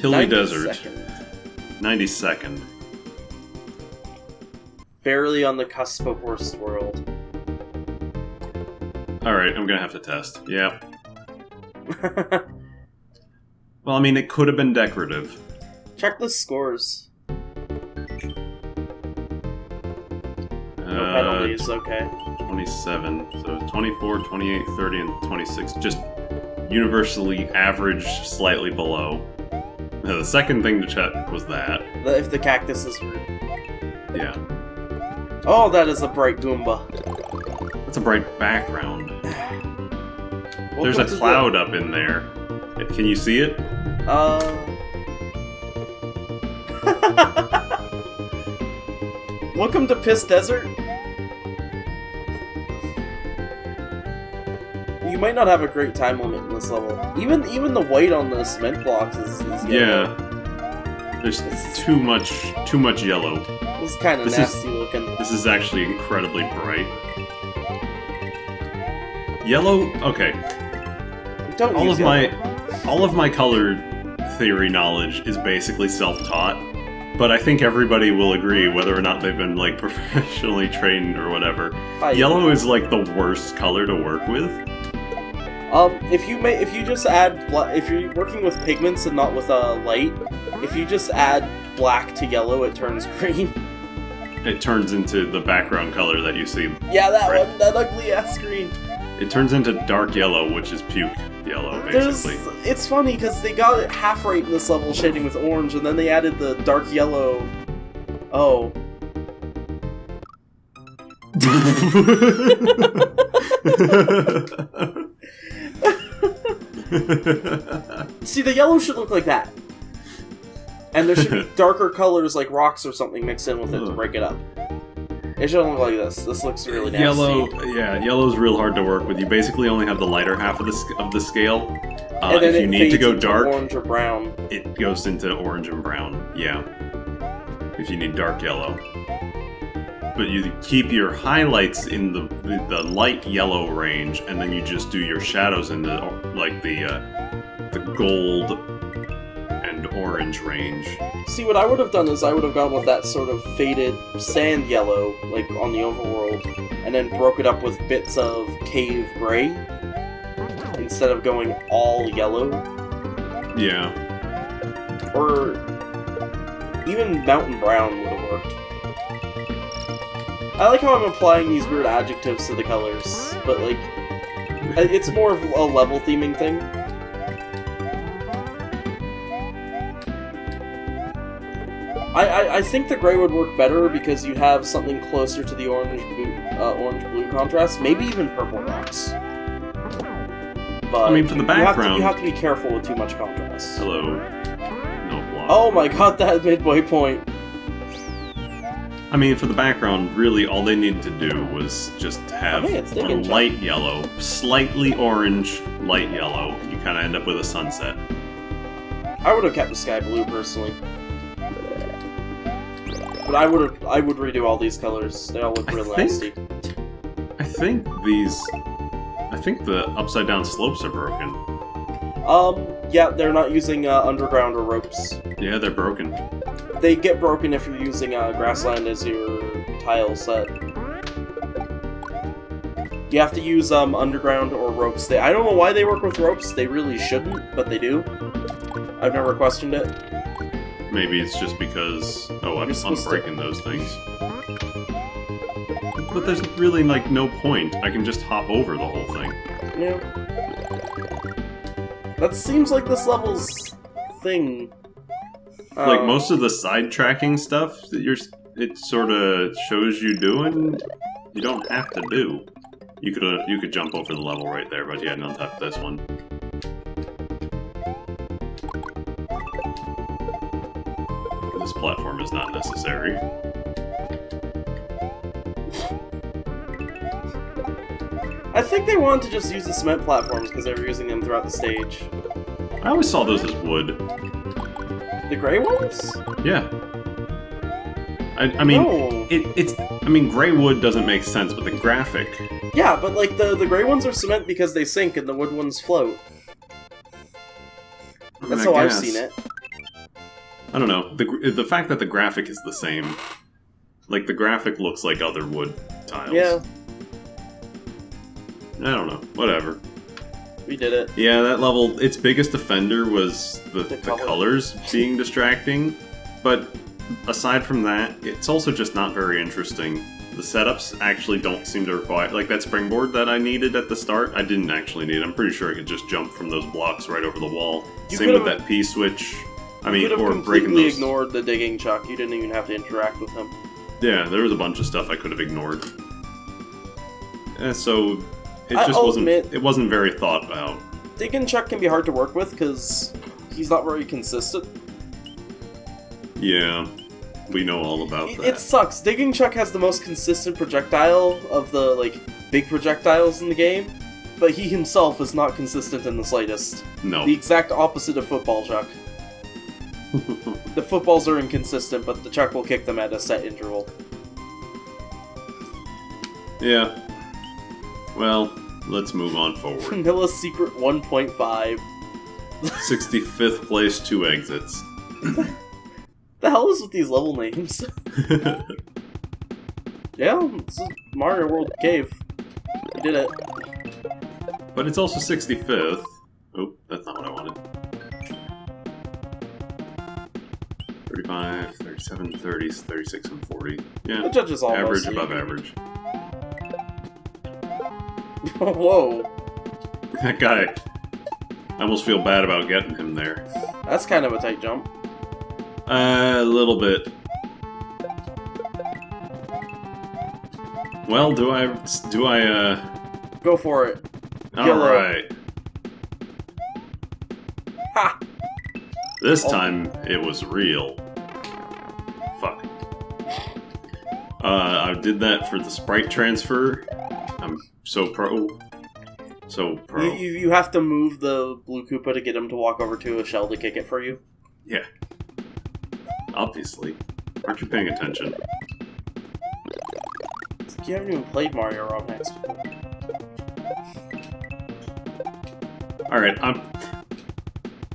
Hilly Desert. 92nd. Barely on the cusp of worst world. Alright, I'm gonna have to test. Yep. Well, I mean, it could have been decorative. Check the scores. No penalties, okay. 27. So 24, 28, 30, and 26. Just universally average, slightly below. Now, the second thing to check was that. If the cactus is rude. Yeah. Oh, that is a bright Goomba. That's a bright background. There's a cloud up in there. Can you see it? Welcome to Piss Desert. You might not have a great time limit in this level. Even the white on the cement blocks is yellow. Yeah. There's too much yellow. It's kind of nasty looking. This is actually incredibly bright. Yellow. Okay. Don't all use all of my color theory knowledge is basically self-taught, but I think everybody will agree, whether or not they've been like professionally trained or whatever. Yellow is like the worst color to work with. If you're working with pigments and not with light, if you just add black to yellow, it turns green. It turns into the background color that you see. Yeah, that ugly ass green. It turns into dark yellow, which is puke yellow, basically. It's funny, because they got it half right in this level, shading with orange, and then they added the dark yellow... Oh. See, the yellow should look like that. And there should be darker colors, like rocks or something, mixed in with it to break it up. It shouldn't look like this. This looks really nasty. Yellow's real hard to work with. You basically only have the lighter half of the scale. And then if you need to go dark, orange or brown, it goes into orange and brown. Yeah. If you need dark yellow, but you keep your highlights in the light yellow range, and then you just do your shadows in the gold and orange range. See, what I would have done is I would have gone with that sort of faded sand yellow, like on the overworld, and then broke it up with bits of cave gray, instead of going all yellow. Yeah. Or even mountain brown would have worked. I like how I'm applying these weird adjectives to the colors, but like, it's more of a level theming thing. I think the gray would work better because you have something closer to the orange-blue contrast, maybe even purple rocks. But I mean, for the background, you have to be careful with too much contrast. Hello. No block. Oh my god, that midway point. I mean, for the background, really all they needed to do was just have a light yellow, slightly orange, light yellow. You kind of end up with a sunset. I would have kept the sky blue, personally. But I would redo all these colors. They all look real nasty. I think the upside down slopes are broken. Yeah, they're not using underground or ropes. Yeah, they're broken. They get broken if you're using grassland as your tile set. You have to use underground or ropes. I don't know why they work with ropes. They really shouldn't, but they do. I've never questioned it. Maybe it's just because... Oh, I'm breaking those things. But there's really, like, no point. I can just hop over the whole thing. Yeah. That seems like this level's thing. Like, most of the side-tracking stuff that it sort of shows you doing, you don't have to do. You could jump over the level right there, but you hadn't untapped this one. This platform is not necessary. I think they wanted to just use the cement platforms because they were using them throughout the stage. I always saw those as wood. The gray ones? Yeah. I mean, no. I mean, gray wood doesn't make sense, but the graphic... Yeah, but like the gray ones are cement because they sink and the wood ones float. That's how I've seen it. I don't know. The fact that the graphic is the same. Like, the graphic looks like other wood tiles. Yeah. I don't know. Whatever. We did it. Yeah, that level, its biggest offender was the colors being distracting. But aside from that, it's also just not very interesting. The setups actually don't seem to require... Like, that springboard that I needed at the start, I didn't actually need. I'm pretty sure I could just jump from those blocks right over the wall. Same with that P-switch. I mean, or breaking those... You could have completely ignored the digging chuck. You didn't even have to interact with him. Yeah, there was a bunch of stuff I could have ignored. So, it just wasn't... It wasn't very thought about. Digging chuck can be hard to work with, because he's not very consistent. Yeah. We know all about that. It sucks. Digging Chuck has the most consistent projectile of the, like, big projectiles in the game, but he himself is not consistent in the slightest. No. The exact opposite of Football Chuck. The footballs are inconsistent, but the Chuck will kick them at a set interval. Yeah. Well, let's move on forward. Vanilla Secret 1.5. 65th place, 2 exits. The hell is with these level names? Yeah, it's a Mario World cave. We did it. But it's also 65th. Oh, that's not what I wanted. 35, 37, 30, 36, and 40. Yeah, the judges all average above average. Whoa. That guy. I almost feel bad about getting him there. That's kind of a tight jump. A little bit. Well, do I, Go for it. Alright. Ha! This time, it was real. Fuck. I did that for the sprite transfer. I'm so pro. So pro. You have to move the Blue Koopa to get him to walk over to a shell to kick it for you? Yeah. Obviously. Aren't you paying attention? You haven't even played Mario ROM Hacks before. Alright,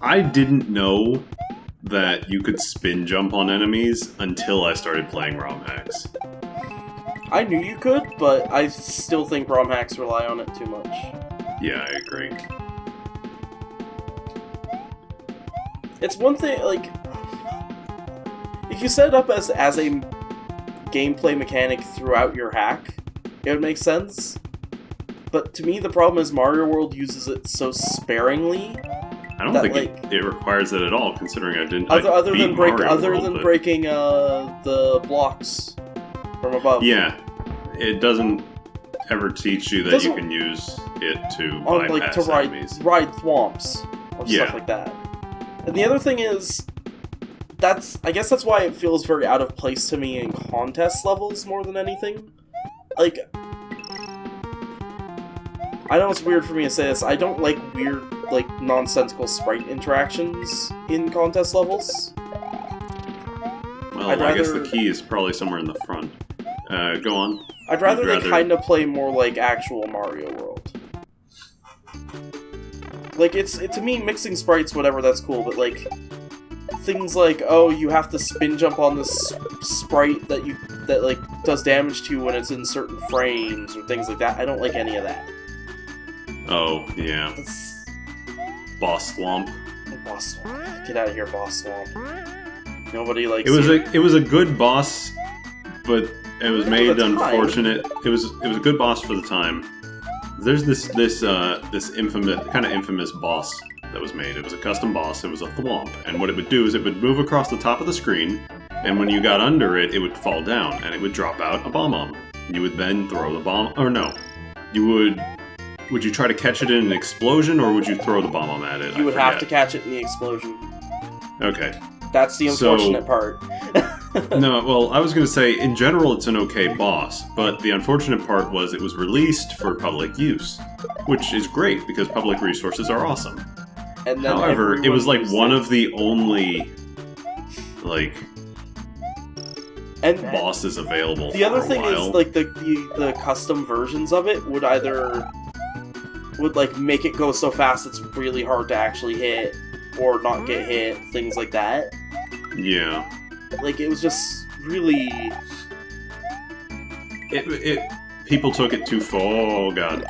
I didn't know that you could spin jump on enemies until I started playing ROM hacks. I knew you could, but I still think ROM hacks rely on it too much. Yeah, I agree. It's one thing, like... If you set it up as a gameplay mechanic throughout your hack, it would make sense. But to me, the problem is Mario World uses it so sparingly. I don't think it requires it at all, considering I didn't. Other than breaking the blocks from above. Yeah, it doesn't ever teach you that you can use it to bypass enemies. Ride thwomps or stuff like that. And the other thing is, I guess that's why it feels very out of place to me in contest levels more than anything. Like, I know it's weird for me to say this, I don't like weird, like, nonsensical sprite interactions in contest levels. Well, I guess the key is probably somewhere in the front. Go on. I'd rather they kind of play more like actual Mario World. Like, to me, mixing sprites, whatever, that's cool, but, like, things like, oh, you have to spin jump on this sprite that like, does damage to you when it's in certain frames, or things like that. I don't like any of that. Oh, yeah. Boss Swamp. Boss Swamp. Get out of here, Boss Swamp. Nobody likes it was a good boss, but it was made unfortunate. It was a good boss for the time. There's this infamous boss that was made. It was a custom boss. It was a thwomp, and what it would do is it would move across the top of the screen, and when you got under it, it would fall down, and it would drop out a bomb. You would then throw the bomb, or no, would you try to catch it in an explosion, or would you throw the bomb at it? You would have to catch it in the explosion. Okay. That's the unfortunate part. No, well, I was going to say, in general, it's an okay boss, but the unfortunate part was it was released for public use, which is great, because public resources are awesome. And then however, it was like one of the only, like, bosses available. The other thing is, like, the custom versions of it would like make it go so fast it's really hard to actually hit or not get hit, things like that. Yeah. Like, it was just really... People took it too far. Oh, God.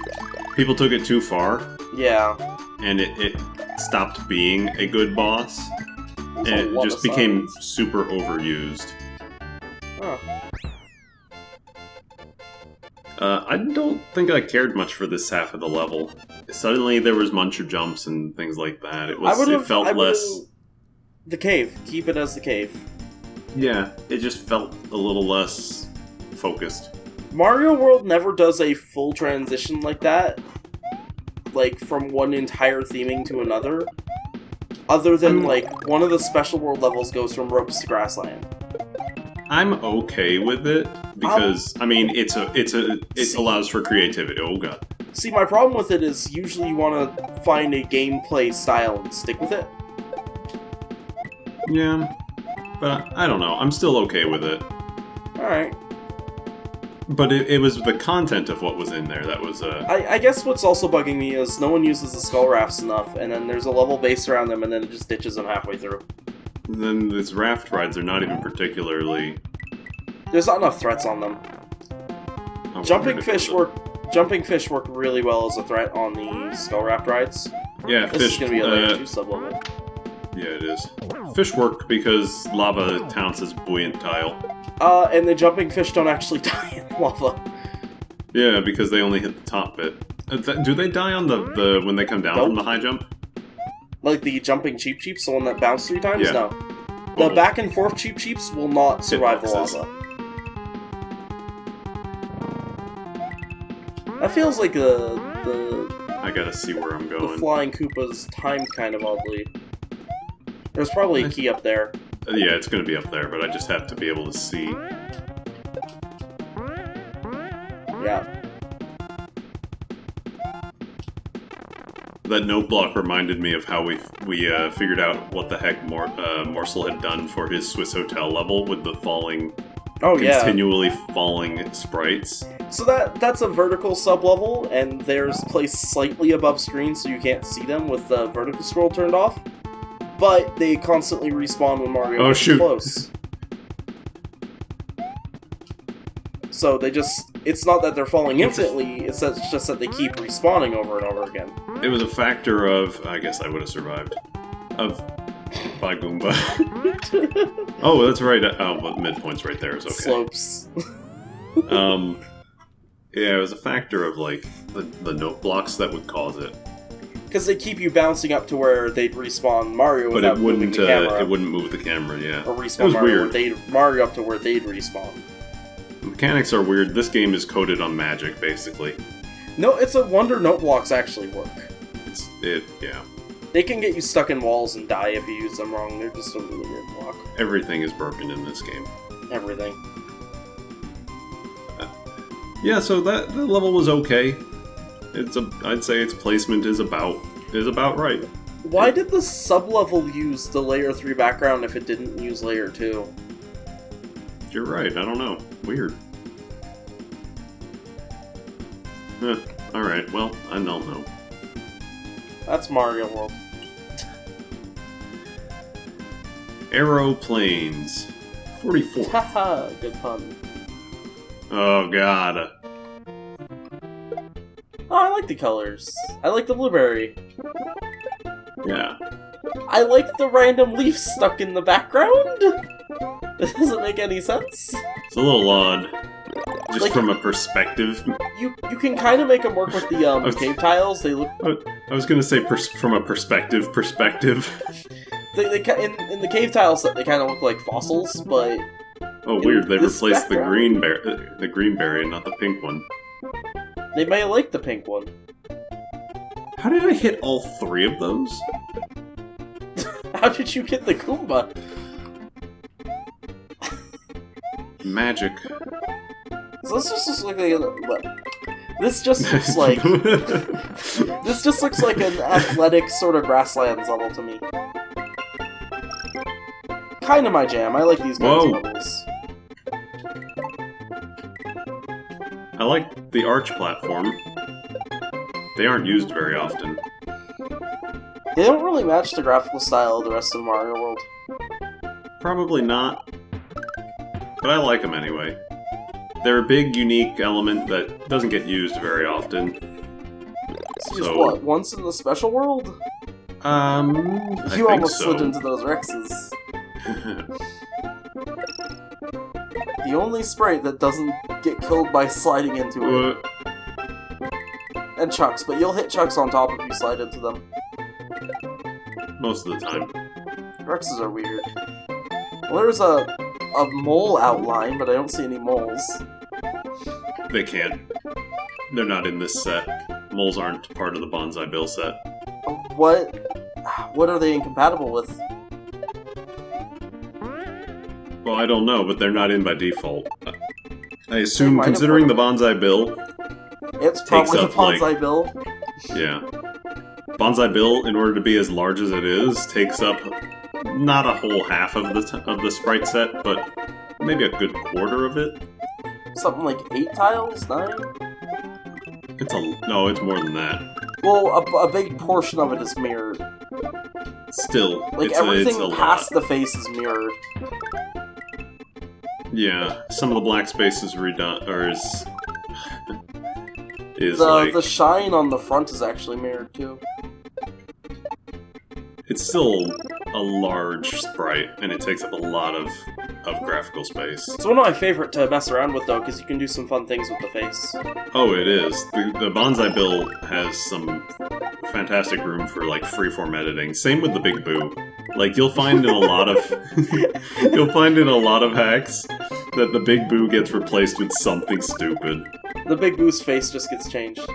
People took it too far. Yeah. And it stopped being a good boss. And it just became super overused. Huh. I don't think I cared much for this half of the level. Suddenly there was muncher jumps and things like that. It felt less... The cave. Keep it as the cave. Yeah, it just felt a little less focused. Mario World never does a full transition like that. Like, from one entire theming to another. Other than, like, one of the special world levels goes from ropes to grassland. I'm okay with it, because, I mean, it allows for creativity. Oh, God. See, my problem with it is usually you want to find a gameplay style and stick with it. Yeah, but I don't know. I'm still okay with it. Alright. But it was the content of what was in there that was... I guess what's also bugging me is no one uses the skull rafts enough, and then there's a level based around them, and then it just ditches them halfway through. Then these raft rides are not even particularly... There's not enough threats on them. Jumping fish work really well as a threat on the skull raft rides. Yeah, this is going to be a layer 2 sub-level. Yeah, it is. Fish work because lava counts as buoyant tile. And the jumping fish don't actually die in lava. Yeah, because they only hit the top bit. Do they die on the when they come down from the high jump? Like the jumping Cheep Cheeps, the one that bounced 3 times? Yeah. No. The back and forth Cheep Cheeps will not survive the lava. That feels like I gotta see where I'm going. The flying Koopa's timed kind of oddly. There's probably a key up there. Yeah, it's gonna be up there, but I just have to be able to see. Yeah. That note block reminded me of how we figured out what the heck Morsel had done for his Swiss Hotel level with the continually falling sprites. So that's a vertical sub-level, and there's placed slightly above screen so you can't see them with the vertical scroll turned off. But they constantly respawn when Mario gets close. So they it's not that they're falling infinitely, it's just that they keep respawning over and over again. It was a factor of, I guess I would have survived, of Bye Goomba. Oh, that's right. Oh, but midpoint's right there is okay. Slopes. Yeah, it was a factor of, like, the note blocks that would cause it. Because they keep you bouncing up to where they'd respawn Mario without moving the camera. It wouldn't move the camera, yeah. Or respawn Mario up to where they'd respawn. The mechanics are weird. This game is coded on magic, basically. No, it's a wonder note blocks actually work. Yeah. They can get you stuck in walls and die if you use them wrong. They're just a really weird block. Everything is broken in this game. Everything. Yeah, so that level was okay. I'd say its placement is about right. Why did the sub-level use the layer 3 background if it didn't use layer 2? You're right, I don't know. Weird. Alright, well, I don't know. That's Mario World. Aeroplanes. 44. Haha, good pun. Oh, God. Oh, I like the colors. I like the blueberry. Yeah. I like the random leaf stuck in the background. This doesn't make any sense. It's a little odd. Just like, from a perspective. You can kind of make them work with the cave tiles. They look. I was gonna say from a perspective. They in the cave tiles they kind of look like fossils, but. Oh, weird! They replaced the green berry, and not the pink one. They may like the pink one. How did I hit all 3 of those? How did you get the Goomba? Magic. So this just looks like this just looks like this just looks like an athletic sort of grasslands level to me. Kind of my jam. I like these kinds of levels. I like the arch platform. They aren't used very often. They don't really match the graphical style of the rest of Mario World. Probably not. But I like them anyway. They're a big, unique element that doesn't get used very often. So what? Once in the special world? You almost slid into those Rexes. The only sprite that doesn't get killed by sliding into it. And Chucks, but you'll hit Chucks on top if you slide into them. Most of the time. Rexes are weird. Well, there's a mole outline, but I don't see any moles. They can't. They're not in this set. Moles aren't part of the Bonsai Bill set. What are they incompatible with? Well, I don't know, but they're not in by default. I assume, considering the Bonsai Bill... It's probably the Bonsai Bill. Yeah. Bonsai Bill, in order to be as large as it is, takes up not a whole half of the sprite set, but maybe a good quarter of it. Something like 8 tiles? 9? No, it's more than that. Well, a big portion of it is mirrored. Still, like everything past the face is mirrored. Yeah, some of the black space is redone, or is the shine on the front is actually mirrored too. It's still a large sprite, and it takes up a lot of graphical space. It's one of my favorite to mess around with, though, because you can do some fun things with the face. Oh, it is. The Bonsai Bill has some fantastic room for, like, freeform editing. Same with the Big Boo. Like, you'll find in a lot of... hacks that the Big Boo gets replaced with something stupid. The Big Boo's face just gets changed.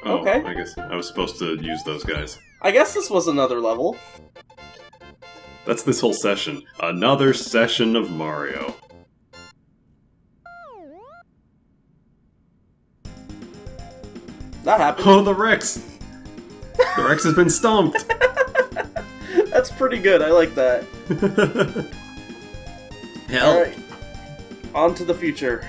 Oh, okay. I guess I was supposed to use those guys. I guess this was another level. That's this whole session. Another session of Mario. That happened. Oh, the Rex! The Rex has been stomped! That's pretty good, I like that. Hell. Alright. On to the future.